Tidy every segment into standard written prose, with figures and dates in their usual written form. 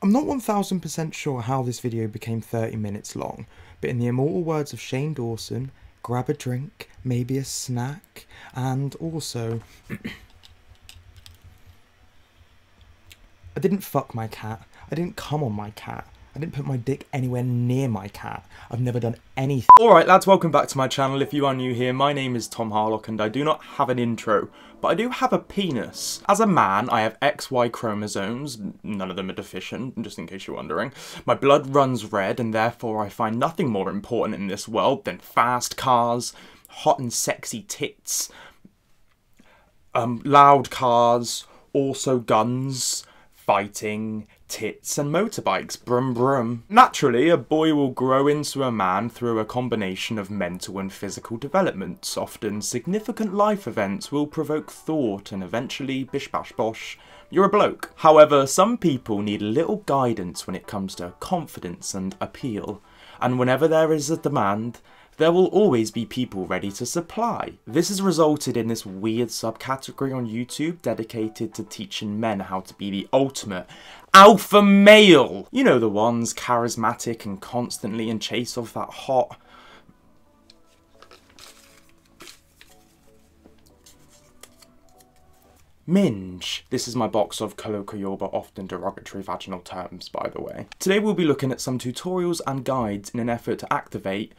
I'm not 1000% sure how this video became 30 minutes long, but in the immortal words of Shane Dawson, grab a drink, maybe a snack, and also... I didn't fuck my cat, I didn't come on my cat, I didn't put my dick anywhere near my cat, I've never done anything. Alright lads, welcome back to my channel. If you are new here, my name is Tom Harlock and I do not have an intro, but I do have a penis. As a man, I have XY chromosomes, none of them are deficient, just in case you're wondering. My blood runs red and therefore I find nothing more important in this world than fast cars, hot and sexy tits, loud cars, also guns, fighting, tits and motorbikes, brum brum. Naturally, a boy will grow into a man through a combination of mental and physical developments. Often, significant life events will provoke thought and eventually, bish bash bosh, you're a bloke. However, some people need a little guidance when it comes to confidence and appeal. And whenever there is a demand, there will always be people ready to supply. This has resulted in this weird subcategory on YouTube dedicated to teaching men how to be the ultimate alpha male. You know, the ones charismatic and constantly in chase of that hot... minge. This is my box of colloquial but often derogatory vaginal terms, by the way. Today we'll be looking at some tutorials and guides in an effort to activate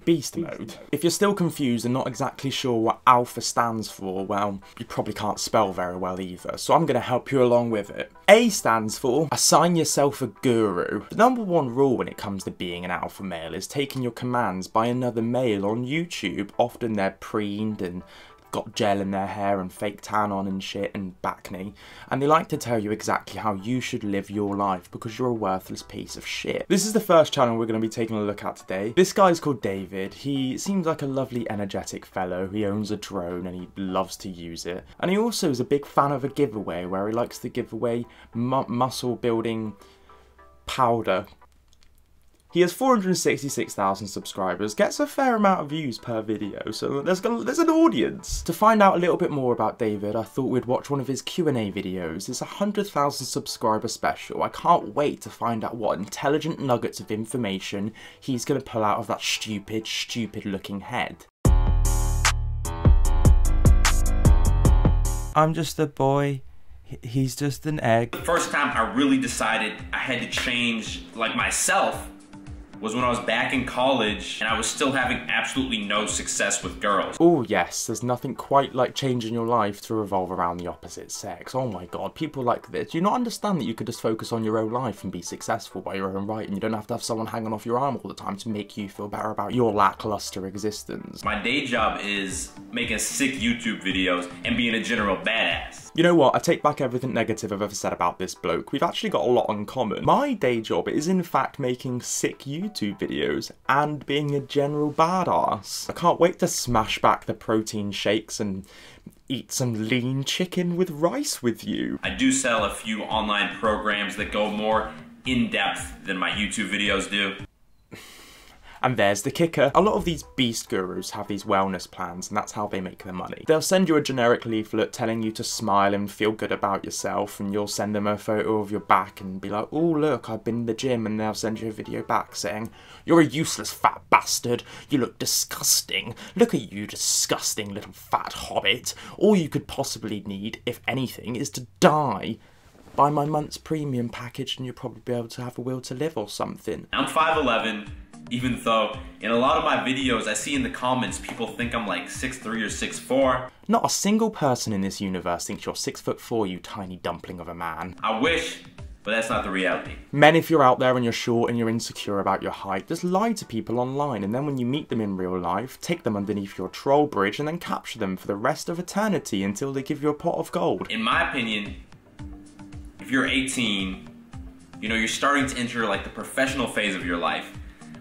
Beast mode. If you're still confused and not exactly sure what alpha stands for, well, you probably can't spell very well either, so I'm going to help you along with it. A stands for assign yourself a guru. The number one rule when it comes to being an alpha male is taking your commands by another male on YouTube. Often they're preened and got gel in their hair and fake tan on and shit and bacne, and they like to tell you exactly how you should live your life because you're a worthless piece of shit. This is the first channel we're going to be taking a look at today. This guy's called David. He seems like a lovely energetic fellow. He owns a drone and he loves to use it, and he also is a big fan of a giveaway where he likes to give away muscle building powder. He has 466,000 subscribers, gets a fair amount of views per video, so there's an audience. To find out a little bit more about David, I thought we'd watch one of his Q&A videos. It's a 100,000 subscriber special. I can't wait to find out what intelligent nuggets of information he's going to pull out of that stupid looking head. I'm just a boy. He's just an egg. The first time I really decided I had to change, like, myself was when I was back in college and I was still having absolutely no success with girls. Oh yes, there's nothing quite like changing your life to revolve around the opposite sex. Oh my god, people like this. Do you not understand that you could just focus on your own life and be successful by your own right, and you don't have to have someone hanging off your arm all the time to make you feel better about your lackluster existence? My day job is making sick YouTube videos and being a general badass. You know what, I take back everything negative I've ever said about this bloke. We've actually got a lot in common. My day job is in fact making sick YouTube videos and being a general badass. I can't wait to smash back the protein shakes and eat some lean chicken with rice with you. I do sell a few online programs that go more in depth than my YouTube videos do. And there's the kicker. A lot of these beast gurus have these wellness plans and that's how they make their money. They'll send you a generic leaflet telling you to smile and feel good about yourself, and you'll send them a photo of your back and be like, oh look, I've been in the gym, and they'll send you a video back saying, you're a useless fat bastard, you look disgusting, look at you disgusting little fat hobbit, all you could possibly need, if anything, is to die. Buy my month's premium package and you'll probably be able to have a will to live or something. I'm 5'11", even though in a lot of my videos I see in the comments people think I'm like 6'3" or 6'4". Not a single person in this universe thinks you're 6'4", you tiny dumpling of a man. I wish, but that's not the reality. Men, if you're out there and you're short and you're insecure about your height, just lie to people online, and then when you meet them in real life, take them underneath your troll bridge and then capture them for the rest of eternity until they give you a pot of gold. In my opinion, if you're 18, you know, you're starting to enter like the professional phase of your life.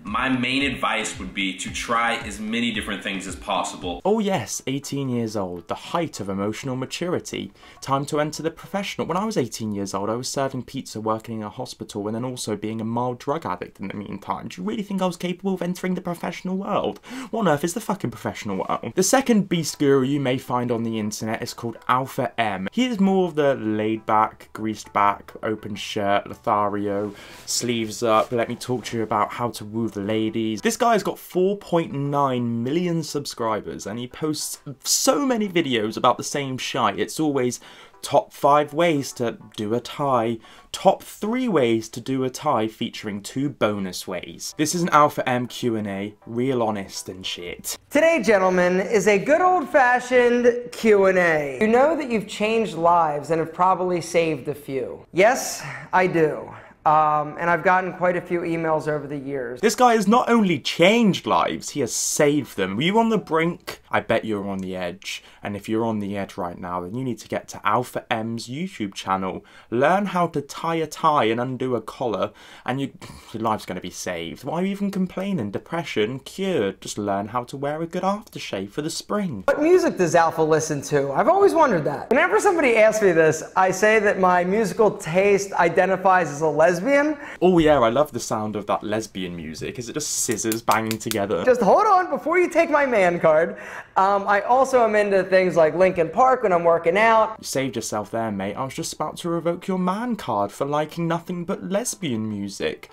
My main advice would be to try as many different things as possible. Oh yes, 18 years old, the height of emotional maturity. Time to enter the professional. When I was 18 years old, I was serving pizza, working in a hospital, and then also being a mild drug addict in the meantime. Do you really think I was capable of entering the professional world? What on earth is the fucking professional world? The second beast guru you may find on the internet is called Alpha M. He is more of the laid back, greased back, open shirt, Lothario, sleeves up, let me talk to you about how to woo the ladies. This guy's got 4.9 million subscribers and he posts so many videos about the same shite. It's always top 5 ways to do a tie, top 3 ways to do a tie featuring 2 bonus ways. This is an Alpha M Q&A, real honest and shit. Today, gentlemen, is a good old-fashioned Q&A. You know that you've changed lives and have probably saved a few. Yes, I do. And I've gotten quite a few emails over the years. This guy has not only changed lives, he has saved them. Were you on the brink? I bet you're on the edge. And if you're on the edge right now, then you need to get to Alpha M's YouTube channel. Learn how to tie a tie and undo a collar, and your life's going to be saved. Why are you even complaining? Depression cured. Just learn how to wear a good aftershave for the spring. What music does Alpha listen to? I've always wondered that. Whenever somebody asks me this, I say that my musical taste identifies as a lesbian. Oh yeah, I love the sound of that lesbian music. Is it just scissors banging together? Just hold on before you take my man card. I also am into things like Linkin Park when I'm working out. You saved yourself there, mate. I was just about to revoke your man card for liking nothing but lesbian music.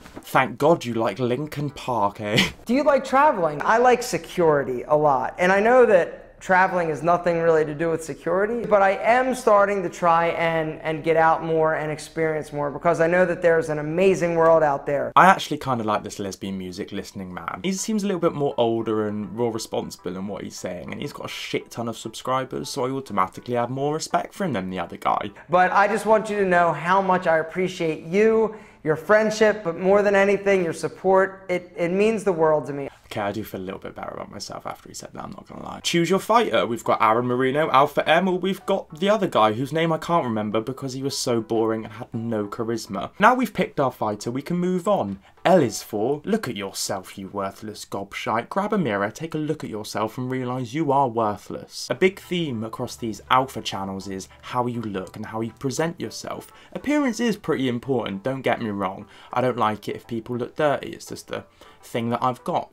Thank God you like Linkin Park, eh? Do you like traveling? I like security a lot, and I know that traveling has nothing really to do with security, but I am starting to try and get out more and experience more because I know that there's an amazing world out there. I actually kind of like this lesbian music listening man. He seems a little bit more older and more responsible in what he's saying, and he's got a shit ton of subscribers, so I automatically have more respect for him than the other guy. But I just want you to know how much I appreciate you, your friendship, but more than anything, your support. It means the world to me. Okay, I do feel a little bit better about myself after he said that, I'm not gonna lie. Choose your fighter. We've got Aaron Marino, Alpha M, or we've got the other guy whose name I can't remember because he was so boring and had no charisma. Now we've picked our fighter, we can move on. L is for, look at yourself, you worthless gobshite. Grab a mirror, take a look at yourself and realise you are worthless. A big theme across these alpha channels is how you look and how you present yourself. Appearance is pretty important, don't get me wrong. I don't like it if people look dirty, it's just a thing that I've got,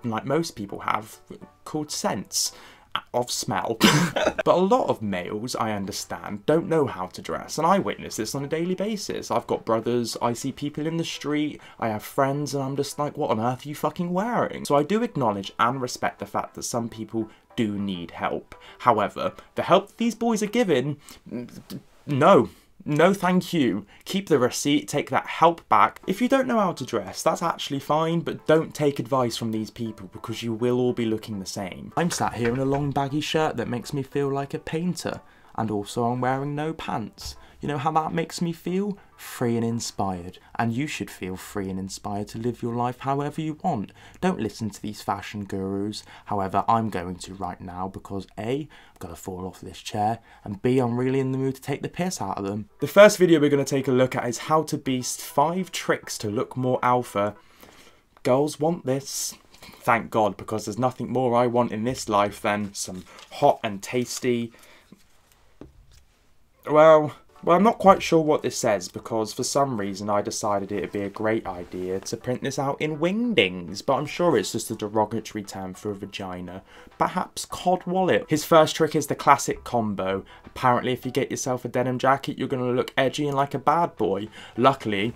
like most people have, called sense of smell. But a lot of males, I understand, don't know how to dress, and I witness this on a daily basis. I've got brothers, I see people in the street, I have friends, and I'm just like, what on earth are you fucking wearing? So I do acknowledge and respect the fact that some people do need help. However, the help these boys are given, no thank you. Keep the receipt, take that help back. If you don't know how to dress, that's actually fine, but don't take advice from these people because you will all be looking the same. I'm sat here in a long baggy shirt that makes me feel like a painter, and also I'm wearing no pants. You know how that makes me feel? Free and inspired. And you should feel free and inspired to live your life however you want. Don't listen to these fashion gurus. However, I'm going to right now because A, I've got to fall off this chair, and B, I'm really in the mood to take the piss out of them. The first video we're going to take a look at is how to beast 5 tricks to look more alpha. Girls want this. Thank God, because there's nothing more I want in this life than some hot and tasty... Well, I'm not quite sure what this says because for some reason I decided it would be a great idea to print this out in wingdings, but I'm sure it's just a derogatory term for a vagina. Perhaps cod wallet. His first trick is the classic combo. Apparently if you get yourself a denim jacket, you're going to look edgy and like a bad boy. Luckily...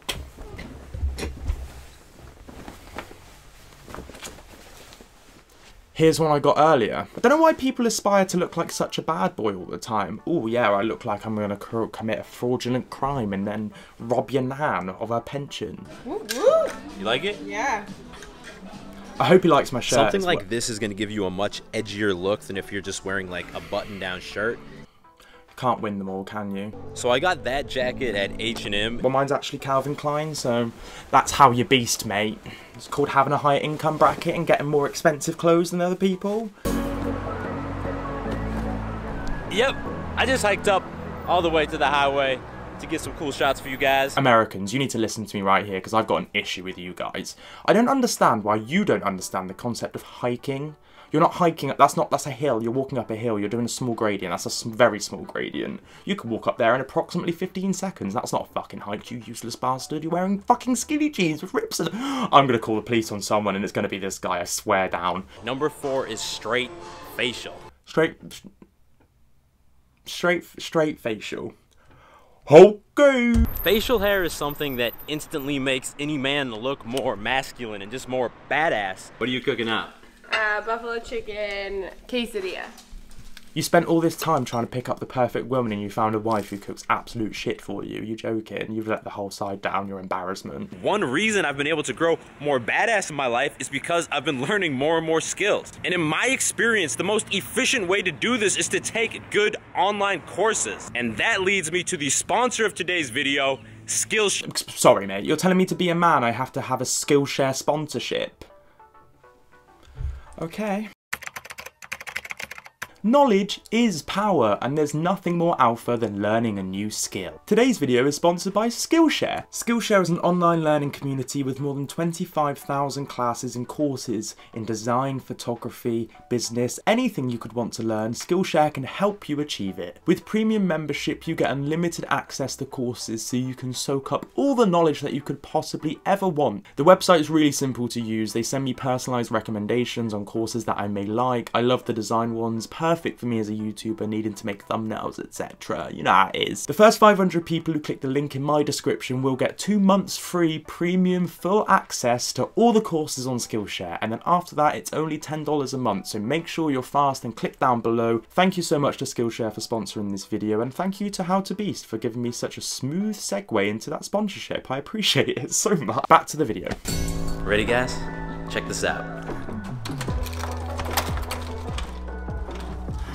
here's one I got earlier. I don't know why people aspire to look like such a bad boy all the time. Oh yeah, I look like I'm going to commit a fraudulent crime and then rob your nan of her pension. Woo woo. You like it? Yeah. I hope he likes my shirt. Something like this is going to give you a much edgier look than if you're just wearing like a button-down shirt. Can't win them all, can you? So I got that jacket at H&M. Well, mine's actually Calvin Klein, so that's how you beast, mate. It's called having a higher income bracket and getting more expensive clothes than other people. Yep, I just hiked up all the way to the highway to get some cool shots for you guys. Americans, you need to listen to me right here because I've got an issue with you guys. I don't understand why you don't understand the concept of hiking. You're not hiking, that's a hill, you're walking up a hill, you're doing a small gradient, that's a very small gradient. You can walk up there in approximately 15 seconds, that's not a fucking hike, you useless bastard, you're wearing fucking skinny jeans with rips and... I'm gonna call the police on someone and it's gonna be this guy, I swear down. Number 4 is straight facial. Straight facial. Okay. Facial hair is something that instantly makes any man look more masculine and just more badass. What are you cooking up? Buffalo chicken quesadilla. You spent all this time trying to pick up the perfect woman and you found a wife who cooks absolute shit for you. You're joking. You've let the whole side down, your embarrassment. One reason I've been able to grow more badass in my life is because I've been learning more and more skills. And in my experience, the most efficient way to do this is to take good online courses. And that leads me to the sponsor of today's video, Skillshare. Sorry, mate. You're telling me to be a man I have to have a Skillshare sponsorship? Okay. Knowledge is power, and there's nothing more alpha than learning a new skill. Today's video is sponsored by Skillshare. Skillshare is an online learning community with more than 25,000 classes and courses in design, photography, business, anything you could want to learn. Skillshare can help you achieve it. With premium membership, you get unlimited access to courses so you can soak up all the knowledge that you could possibly ever want. The website is really simple to use. They send me personalized recommendations on courses that I may like. I love the design ones. Perfect for me as a YouTuber needing to make thumbnails, etc. You know how it is. The first 500 people who click the link in my description will get 2 months free premium full access to all the courses on Skillshare, and then after that it's only $10 a month, so make sure you're fast and click down below. Thank you so much to Skillshare for sponsoring this video, and thank you to How to Beast for giving me such a smooth segue into that sponsorship. I appreciate it so much. Back to the video. Ready, guys? Check this out.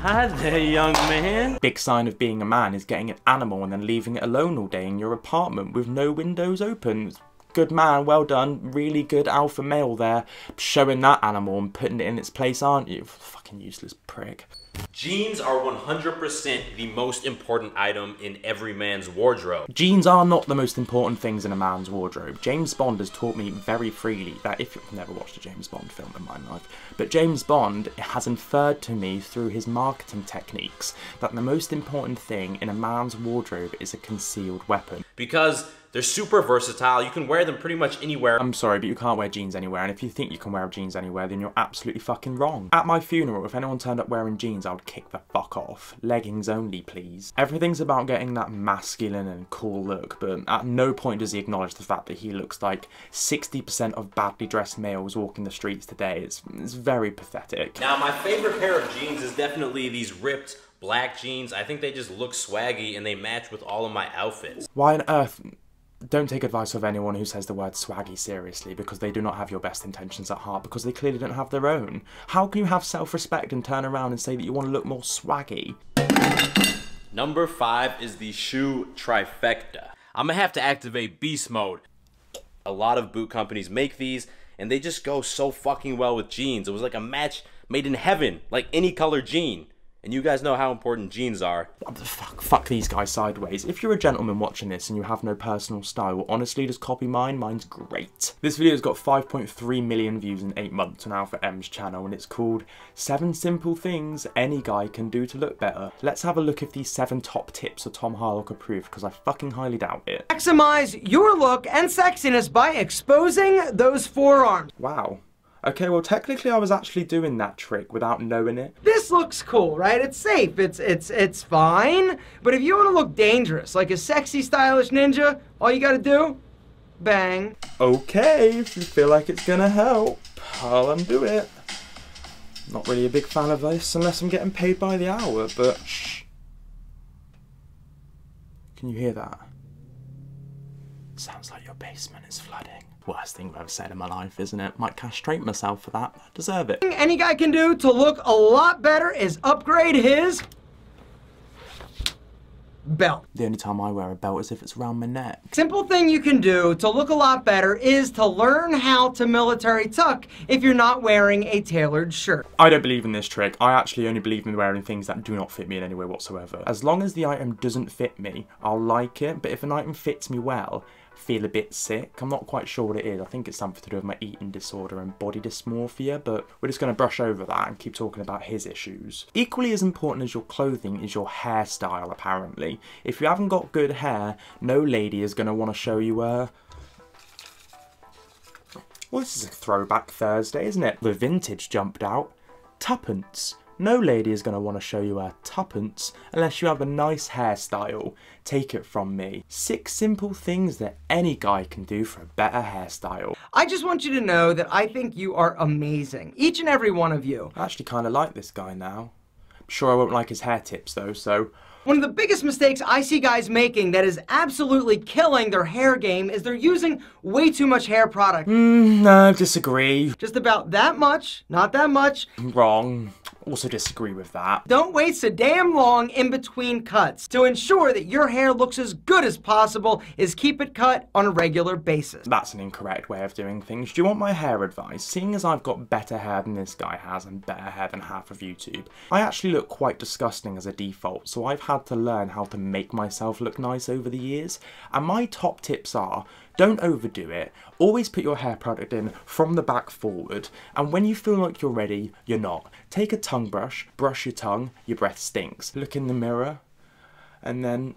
Hi there, young man. Big sign of being a man is getting an animal and then leaving it alone all day in your apartment with no windows open. Good man, well done. Really good alpha male there. Showing that animal and putting it in its place, aren't you? Fucking useless prick. Jeans are 100% the most important item in every man's wardrobe. Jeans are not the most important things in a man's wardrobe. James Bond has taught me very freely that if you've never watched a James Bond film in my life, but James Bond has inferred to me through his marketing techniques that the most important thing in a man's wardrobe is a concealed weapon. Because they're super versatile, you can wear them pretty much anywhere. I'm sorry, but you can't wear jeans anywhere, and if you think you can wear jeans anywhere, then you're absolutely fucking wrong. At my funeral, if anyone turned up wearing jeans, I would kick the fuck off. Leggings only, please. Everything's about getting that masculine and cool look, but at no point does he acknowledge the fact that he looks like 60% of badly dressed males walking the streets today. It's very pathetic. Now, my favorite pair of jeans is definitely these ripped black jeans. I think they just look swaggy and they match with all of my outfits. Why on earth... Don't take advice of anyone who says the word swaggy seriously, because they do not have your best intentions at heart, because they clearly don't have their own. How can you have self-respect and turn around and say that you want to look more swaggy? Number 5 is the shoe trifecta. I'm gonna have to activate beast mode. A lot of boot companies make these, and they just go so fucking well with jeans. It was like a match made in heaven, like any color jean. And you guys know how important jeans are. Fuck these guys sideways. If you're a gentleman watching this and you have no personal style, honestly, just copy mine. Mine's great. This video's got 5.3 million views in 8 months on Alpha M's channel, and it's called 7 Simple Things Any Guy Can Do to Look Better. Let's have a look if these 7 top tips are Tom Harlock approved, because I fucking highly doubt it. Maximize your look and sexiness by exposing those forearms. Wow. Okay, well technically I was actually doing that trick without knowing it. This looks cool, right? It's safe, it's fine. But if you want to look dangerous, like a sexy, stylish ninja, all you gotta do, bang. Okay, if you feel like it's gonna help, I'll undo it. Not really a big fan of this unless I'm getting paid by the hour, but shh. Can you hear that? Sounds like your basement is flooding. Worst thing I've ever said in my life, isn't it? Might castrate myself for that. I deserve it. Any guy can do to look a lot better is upgrade his belt. The only time I wear a belt is if it's around my neck. Simple thing you can do to look a lot better is to learn how to military tuck if you're not wearing a tailored shirt. I don't believe in this trick. I actually only believe in wearing things that do not fit me in any way whatsoever. As long as the item doesn't fit me, I'll like it, but if an item fits me well, I feel a bit sick. I'm not quite sure what it is. I think it's something to do with my eating disorder and body dysmorphia, but we're just going to brush over that and keep talking about his issues. Equally as important as your clothing is your hairstyle, apparently. If you haven't got good hair, no lady is going to want to show you well, this is a throwback Thursday, isn't it? The vintage jumped out. Tuppence. No lady is going to want to show you her tuppence unless you have a nice hairstyle. Take it from me. 6 simple things that any guy can do for a better hairstyle. I just want you to know that I think you are amazing. Each and every one of you. I actually kind of like this guy now. I'm sure I won't like his hair tips though, so... One of the biggest mistakes I see guys making that is absolutely killing their hair game is they're using way too much hair product. No, disagree. Just about that much, not that much. Wrong. Also disagree with that. Don't waste a damn long in between cuts. To ensure that your hair looks as good as possible is keep it cut on a regular basis. That's an incorrect way of doing things. Do you want my hair advice? Seeing as I've got better hair than this guy has and better hair than half of YouTube, I actually look quite disgusting as a default, so I've had to learn how to make myself look nice over the years. And my top tips are, don't overdo it. Always put your hair product in from the back forward, and when you feel like you're ready, you're not. Take a tongue brush, brush your tongue, your breath stinks. Look in the mirror, and then...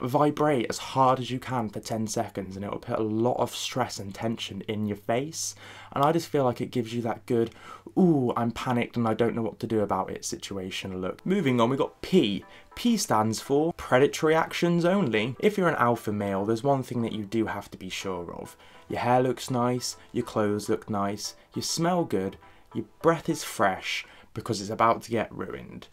vibrate as hard as you can for 10 seconds and it'll put a lot of stress and tension in your face, and I just feel like it gives you that good, ooh, I'm panicked and I don't know what to do about it situation look. Moving on, we got P. P stands for predatory actions only. If you're an alpha male, there's one thing that you do have to be sure of. Your hair looks nice, your clothes look nice, you smell good, your breath is fresh because it's about to get ruined.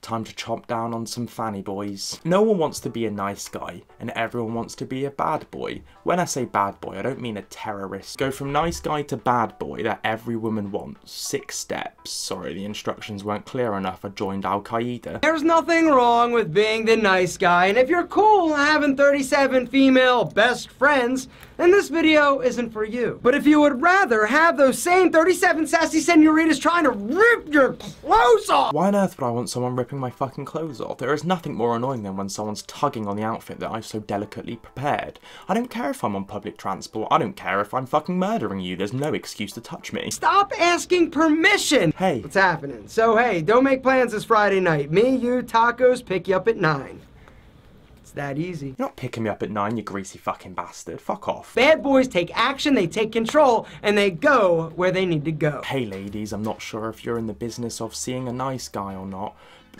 Time to chomp down on some fanny boys. No one wants to be a nice guy, and everyone wants to be a bad boy. When I say bad boy, I don't mean a terrorist. Go from nice guy to bad boy that every woman wants. 6 steps. Sorry, the instructions weren't clear enough. I joined Al-Qaeda. There's nothing wrong with being the nice guy, and if you're cool having 37 female best friends, then this video isn't for you. But if you would rather have those same 37 sassy senoritas trying to rip your clothes off... Why on earth would I want someone ripping my fucking clothes off? There is nothing more annoying than when someone's tugging on the outfit that I've so delicately prepared. I don't care if I'm on public transport. I don't care if I'm fucking murdering you. There's no excuse to touch me. Stop asking permission! Hey. What's happening? So hey, don't make plans this Friday night. Me, you, tacos, pick you up at 9. That easy. You're not picking me up at 9, you greasy fucking bastard. Fuck off. Bad boys take action, they take control, and they go where they need to go. Hey ladies, I'm not sure if you're in the business of seeing a nice guy or not,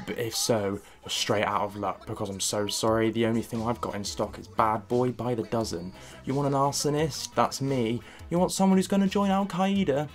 but if so, you're straight out of luck because I'm so sorry. The only thing I've got in stock is bad boy by the dozen. You want an arsonist? That's me. You want someone who's going to join Al-Qaeda?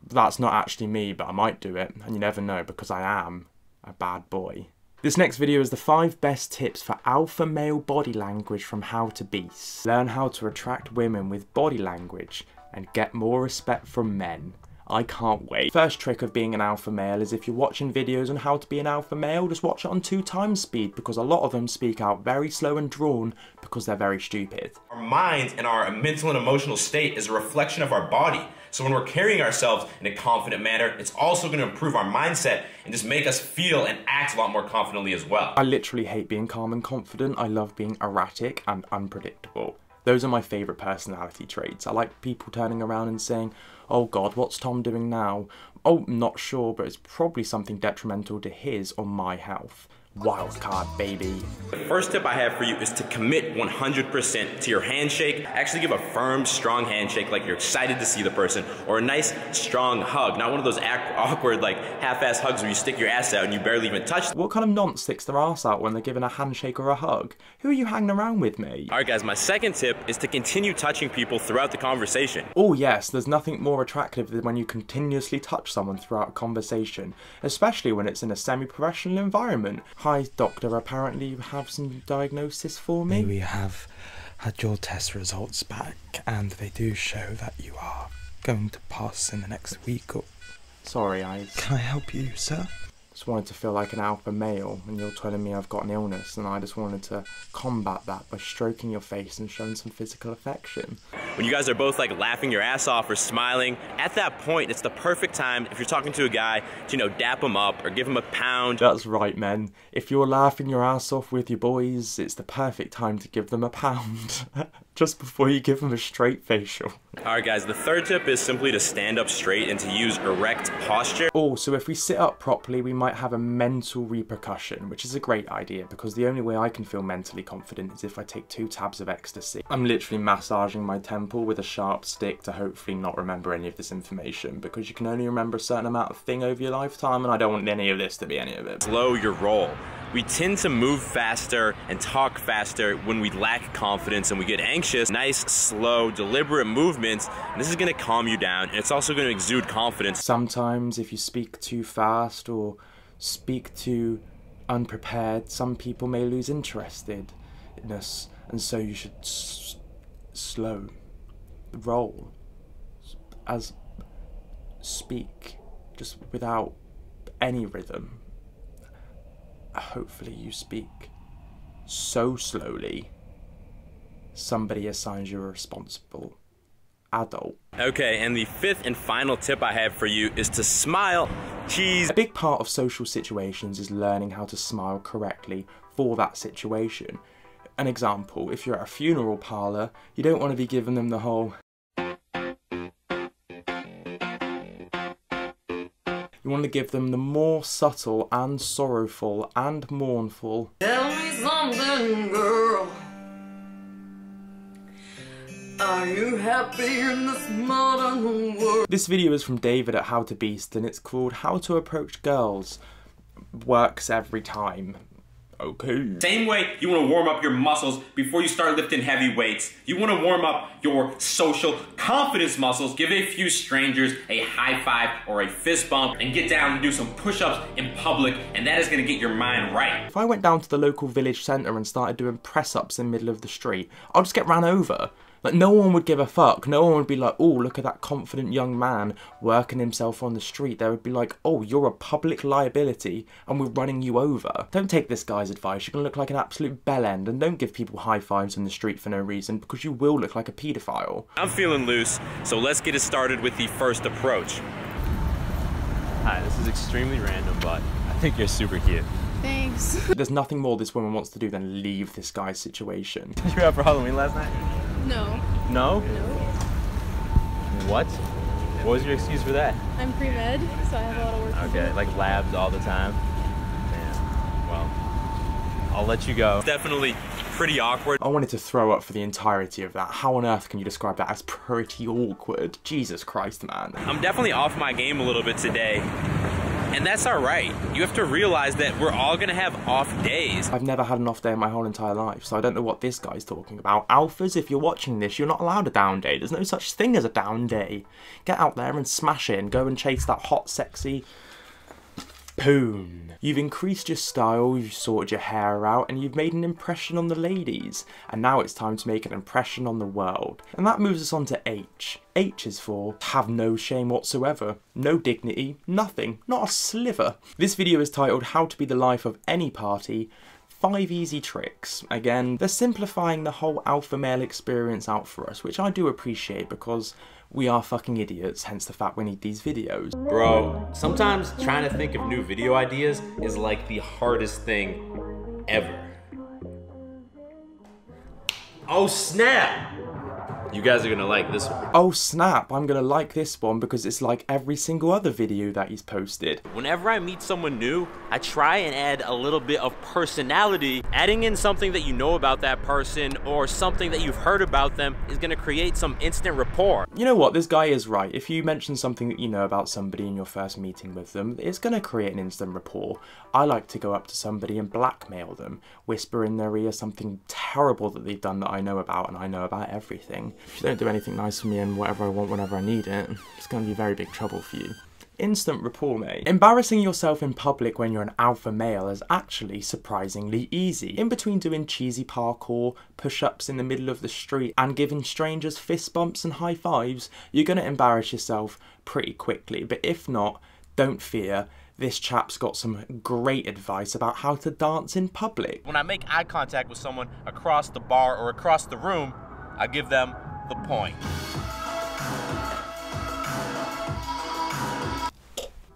That's not actually me, but I might do it, and you never know because I am a bad boy. This next video is the 5 best tips for alpha male body language from How to Beast. Learn how to attract women with body language and get more respect from men. I can't wait. First trick of being an alpha male is if you're watching videos on how to be an alpha male, just watch it on 2x speed because a lot of them speak out very slow and drawn because they're very stupid. Our mind and our mental and emotional state is a reflection of our body. So when we're carrying ourselves in a confident manner, it's also going to improve our mindset and just make us feel and act a lot more confidently as well. I literally hate being calm and confident. I love being erratic and unpredictable. Those are my favourite personality traits. I like people turning around and saying, oh God, what's Tom doing now? Oh, not sure, but it's probably something detrimental to his or my health. Wildcard, baby. The first tip I have for you is to commit 100% to your handshake. Actually give a firm, strong handshake like you're excited to see the person, or a nice, strong hug. Not one of those awkward, like, half-ass hugs where you stick your ass out and you barely even touch them. What kind of nonce sticks their ass out when they're giving a handshake or a hug? Who are you hanging around with, mate? Alright guys, my second tip is to continue touching people throughout the conversation. Oh yes, there's nothing more attractive than when you continuously touch someone throughout a conversation, especially when it's in a semi-professional environment. Hi doctor, apparently you have some diagnosis for me. May we have had your test results back, and they do show that you are going to pass in the next week or... Sorry, Can I help you, sir? Just wanted to feel like an alpha male, and you're telling me I've got an illness, and I just wanted to combat that by stroking your face and showing some physical affection. When you guys are both like laughing your ass off or smiling, at that point, it's the perfect time, if you're talking to a guy, to, you know, dap him up or give him a pound. That's right, men. If you're laughing your ass off with your boys, it's the perfect time to give them a pound. Just before you give them a straight facial. Alright guys, the third tip is simply to stand up straight and to use erect posture. Also, if we sit up properly, we might have a mental repercussion, which is a great idea, because the only way I can feel mentally confident is if I take 2 tabs of ecstasy. I'm literally massaging my temple with a sharp stick to hopefully not remember any of this information, because you can only remember a certain amount of thing over your lifetime, and I don't want any of this to be any of it. Slow your roll. We tend to move faster and talk faster when we lack confidence and we get anxious. Nice, slow, deliberate movements. And this is gonna calm you down, and it's also gonna exude confidence. Sometimes if you speak too fast or speak too unprepared, some people may lose interestedness, and so you should slow the roll as speak, just without any rhythm. Hopefully you speak so slowly somebody assigns you a responsible adult. Okay, and the 5th and final tip I have for you is to smile. Cheese. A big part of social situations is learning how to smile correctly for that situation. An example, if you're at a funeral parlour, you don't want to be giving them the whole... You want to give them the more subtle and sorrowful and mournful... Tell me something, girl. Are you happy in this modern world? This video is from David at How to Beast, and it's called How to Approach Girls. Works every time. Okay. Same way you want to warm up your muscles before you start lifting heavy weights. You want to warm up your social confidence muscles. Give a few strangers a high five or a fist bump and get down and do some push-ups in public, and that is going to get your mind right. If I went down to the local village centre and started doing press-ups in the middle of the street, I'll just get ran over. Like, no one would give a fuck. No one would be like, oh, look at that confident young man working himself on the street. They would be like, oh, you're a public liability and we're running you over. Don't take this guy's advice. You're going to look like an absolute bellend, and don't give people high fives in the street for no reason, because you will look like a paedophile. I'm feeling loose, so let's get it started with the first approach. Hi, this is extremely random, but I think you're super cute. Thanks. There's nothing more this woman wants to do than leave this guy's situation. Did you go out for Halloween last night? No. No? No. What? What was your excuse for that? I'm pre-med, so I have a lot of work to do. Okay, like labs all the time? Man, well, I'll let you go. Definitely pretty awkward. I wanted to throw up for the entirety of that. How on earth can you describe that as pretty awkward? Jesus Christ, man. I'm definitely off my game a little bit today. And that's alright. You have to realize that we're all gonna have off days. I've never had an off day in my whole entire life, so I don't know what this guy's talking about. Alphas, if you're watching this, you're not allowed a down day. There's no such thing as a down day. Get out there and smash it and go and chase that hot, sexy poon. You've increased your style, you've sorted your hair out, and you've made an impression on the ladies. And now it's time to make an impression on the world. And that moves us on to H. H is for have no shame whatsoever. No dignity, nothing, not a sliver. This video is titled How to Be the Life of Any Party, 5 Easy Tricks. Again, they're simplifying the whole alpha male experience out for us, which I do appreciate because we are fucking idiots, hence the fact we need these videos. Bro, sometimes trying to think of new video ideas is like the hardest thing ever. Oh snap! You guys are gonna like this one. Oh snap, I'm gonna like this one because it's like every single other video that he's posted. Whenever I meet someone new, I try and add a little bit of personality. Adding in something that you know about that person or something that you've heard about them is gonna create some instant rapport. You know what, this guy is right. If you mention something that you know about somebody in your first meeting with them, it's gonna create an instant rapport. I like to go up to somebody and blackmail them, whisper in their ear something terrible that they've done that I know about, and I know about everything. If you don't do anything nice for me and whatever I want whenever I need it, it's going to be very big trouble for you. instant rapport, mate. Embarrassing yourself in public when you're an alpha male is actually surprisingly easy. In between doing cheesy parkour, push-ups in the middle of the street, and giving strangers fist bumps and high fives, you're gonna embarrass yourself pretty quickly. But if not, don't fear. This chap's got some great advice about how to dance in public. When I make eye contact with someone across the bar or across the room, I give them the point.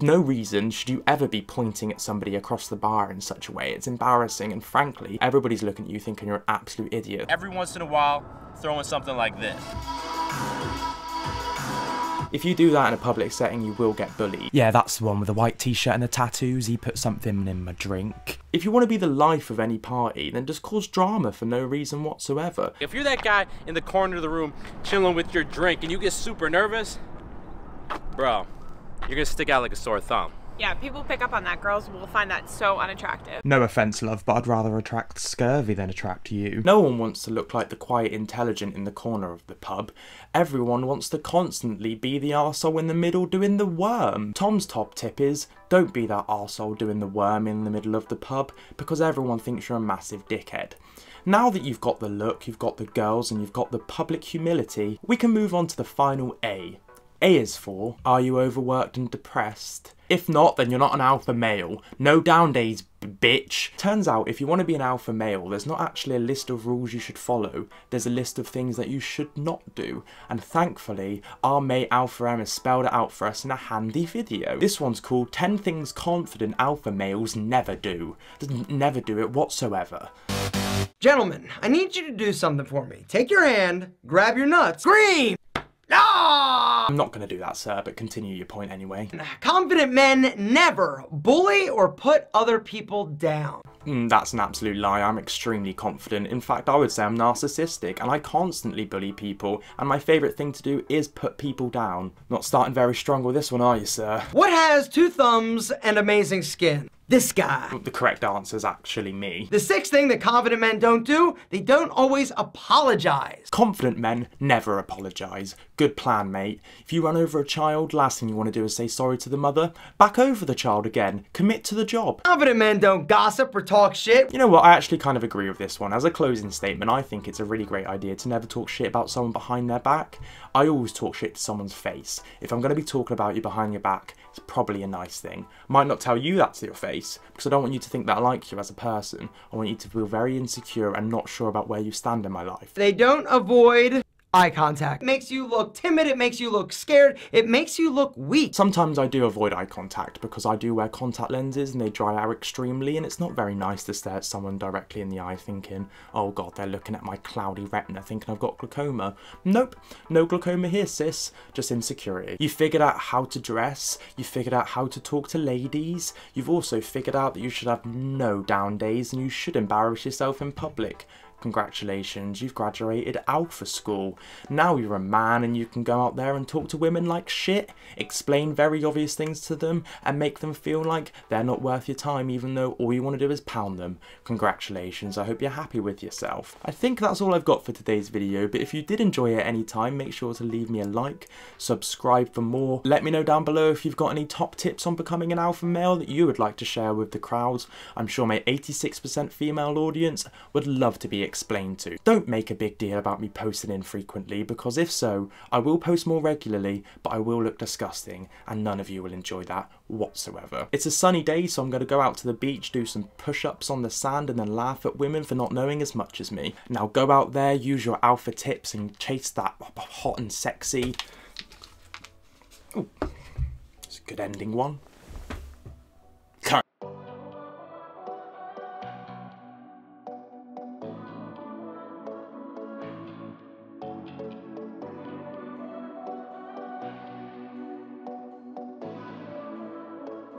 No reason should you ever be pointing at somebody across the bar in such a way. It's embarrassing, and frankly, everybody's looking at you thinking you're an absolute idiot. Every once in a while, throw in something like this. If you do that in a public setting, you will get bullied. Yeah, that's the one with the white t-shirt and the tattoos. He put something in my drink. If you want to be the life of any party, then just cause drama for no reason whatsoever. If you're that guy in the corner of the room chilling with your drink and you get super nervous, bro, you're gonna stick out like a sore thumb. Yeah, people pick up on that. Girls will find that so unattractive. No offence, love, but I'd rather attract scurvy than attract you. No one wants to look like the quiet intelligent in the corner of the pub. Everyone wants to constantly be the arsehole in the middle doing the worm. Tom's top tip is, don't be that arsehole doing the worm in the middle of the pub, because everyone thinks you're a massive dickhead. Now that you've got the look, you've got the girls, and you've got the public humility, we can move on to the final A. A is for, are you overworked and depressed? If not, then you're not an alpha male. No down days, bitch. Turns out, if you want to be an alpha male, there's not actually a list of rules you should follow. There's a list of things that you should not do. And thankfully, our mate Alpha M has spelled it out for us in a handy video. This one's called 10 Things Confident Alpha Males Never Do. Never do it whatsoever. Gentlemen, I need you to do something for me. Take your hand, grab your nuts, scream! Ah! I'm not going to do that, sir, but continue your point anyway. Confident men never bully or put other people down. That's an absolute lie. I'm extremely confident. In fact, I would say I'm narcissistic, and I constantly bully people, and my favourite thing to do is put people down. Not starting very strong with this one, are you, sir? What has 2 thumbs and amazing skin? This guy. The correct answer is actually me. The 6th thing that confident men don't do, they don't always apologize. Confident men never apologise. Good plan, mate. If you run over a child, last thing you want to do is say sorry to the mother. Back over the child again. Commit to the job. Confident men don't gossip or talk shit. You know what, I actually kind of agree with this one. As a closing statement, I think it's a really great idea to never talk shit about someone behind their back. I always talk shit to someone's face. If I'm going to be talking about you behind your back, it's probably a nice thing. Might not tell you that to your face, because I don't want you to think that I like you as a person. I want you to feel very insecure and not sure about where you stand in my life. They don't avoid eye contact. It makes you look timid, it makes you look scared, it makes you look weak. Sometimes I do avoid eye contact because I do wear contact lenses and they dry out extremely, and it's not very nice to stare at someone directly in the eye thinking, oh god, they're looking at my cloudy retina thinking I've got glaucoma. Nope, no glaucoma here, sis, just insecurity. You figured out how to dress, you figured out how to talk to ladies, you've also figured out that you should have no down days and you should embarrass yourself in public. Congratulations, you've graduated Alpha School. Now you're a man and you can go out there and talk to women like shit, explain very obvious things to them, and make them feel like they're not worth your time even though all you want to do is pound them. Congratulations, I hope you're happy with yourself. I think that's all I've got for today's video, but if you did enjoy it at any time, make sure to leave me a like, subscribe for more. Let me know down below if you've got any top tips on becoming an alpha male that you would like to share with the crowds. I'm sure my 86% female audience would love to be explained to. Don't make a big deal about me posting infrequently, because if so, I will post more regularly, but I will look disgusting, and none of you will enjoy that whatsoever. It's a sunny day, so I'm going to go out to the beach, do some push-ups on the sand, and then laugh at women for not knowing as much as me. Now go out there, use your alpha tips, and chase that hot and sexy. Ooh, it's a good ending one.